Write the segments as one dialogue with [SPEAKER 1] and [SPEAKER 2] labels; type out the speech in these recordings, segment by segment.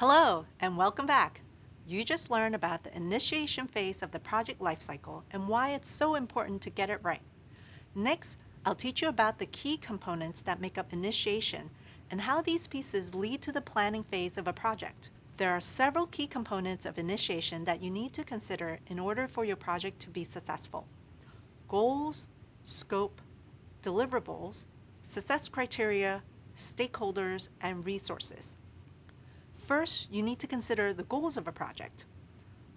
[SPEAKER 1] Hello, and welcome back. You just learned about the initiation phase of the project lifecycle and why it's so important to get it right. Next, I'll teach you about the key components that make up initiation and how these pieces lead to the planning phase of a project. There are several key components of initiation that you need to consider in order for your project to be successful. Goals, scope, deliverables, success criteria, stakeholders, and resources. First, you need to consider the goals of a project.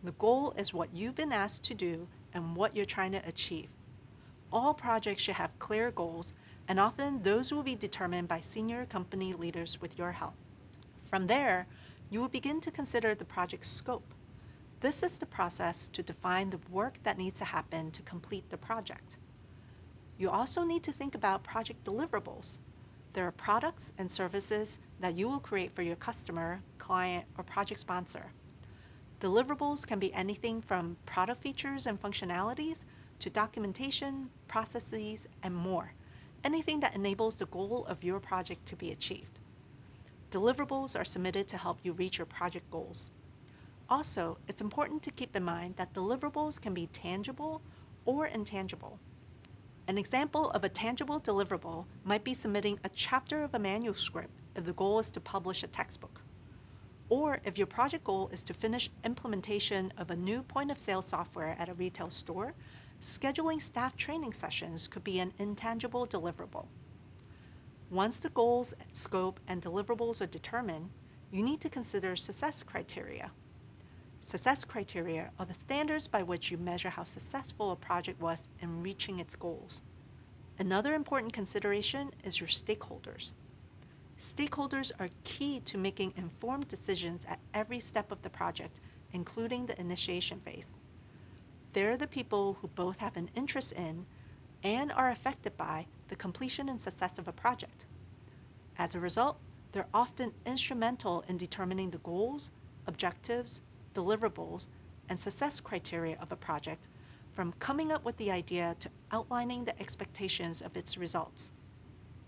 [SPEAKER 1] The goal is what you've been asked to do and what you're trying to achieve. All projects should have clear goals, and often those will be determined by senior company leaders with your help. From there, you will begin to consider the project's scope. This is the process to define the work that needs to happen to complete the project. You also need to think about project deliverables. There are products and services that you will create for your customer, client, or project sponsor. Deliverables can be anything from product features and functionalities to documentation, processes, and more. Anything that enables the goal of your project to be achieved. Deliverables are submitted to help you reach your project goals. Also, it's important to keep in mind that deliverables can be tangible or intangible. An example of a tangible deliverable might be submitting a chapter of a manuscript if the goal is to publish a textbook. Or if your project goal is to finish implementation of a new point-of-sale software at a retail store, scheduling staff training sessions could be an intangible deliverable. Once the goals, scope, and deliverables are determined, you need to consider success criteria. Success criteria are the standards by which you measure how successful a project was in reaching its goals. Another important consideration is your stakeholders. Stakeholders are key to making informed decisions at every step of the project, including the initiation phase. They're the people who both have an interest in and are affected by the completion and success of a project. As a result, they're often instrumental in determining the goals, objectives, deliverables, and success criteria of a project, from coming up with the idea to outlining the expectations of its results.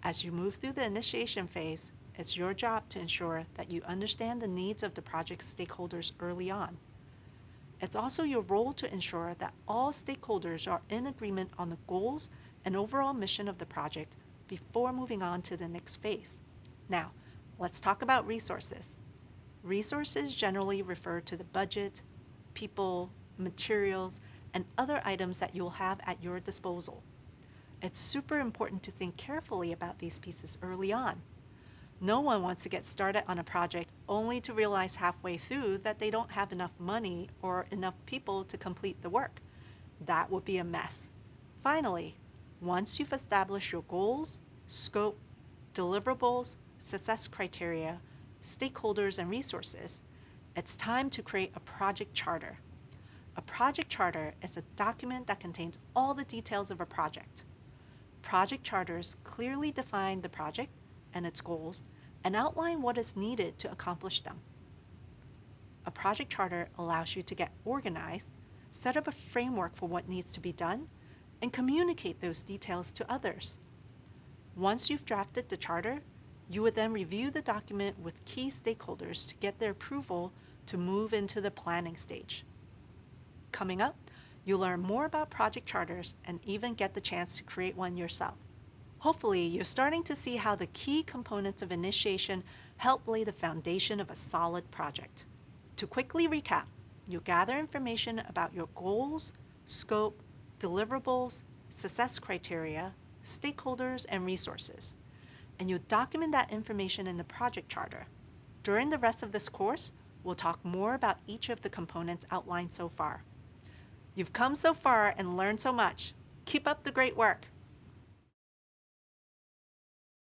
[SPEAKER 1] As you move through the initiation phase, it's your job to ensure that you understand the needs of the project's stakeholders early on. It's also your role to ensure that all stakeholders are in agreement on the goals and overall mission of the project before moving on to the next phase. Now, let's talk about resources. Resources generally refer to the budget, people, materials, and other items that you'll have at your disposal. It's super important to think carefully about these pieces early on. No one wants to get started on a project only to realize halfway through that they don't have enough money or enough people to complete the work. That would be a mess. Finally, once you've established your goals, scope, deliverables, success criteria, stakeholders, and resources, it's time to create a project charter. A project charter is a document that contains all the details of a project. Project charters clearly define the project and its goals and outline what is needed to accomplish them. A project charter allows you to get organized, set up a framework for what needs to be done, and communicate those details to others. Once you've drafted the charter, you would then review the document with key stakeholders to get their approval to move into the planning stage. Coming up, you'll learn more about project charters and even get the chance to create one yourself. Hopefully, you're starting to see how the key components of initiation help lay the foundation of a solid project. To quickly recap, you'll gather information about your goals, scope, deliverables, success criteria, stakeholders, and resources. And you'll document that information in the project charter. During the rest of this course, we'll talk more about each of the components outlined so far. You've come so far and learned so much. Keep up the great work.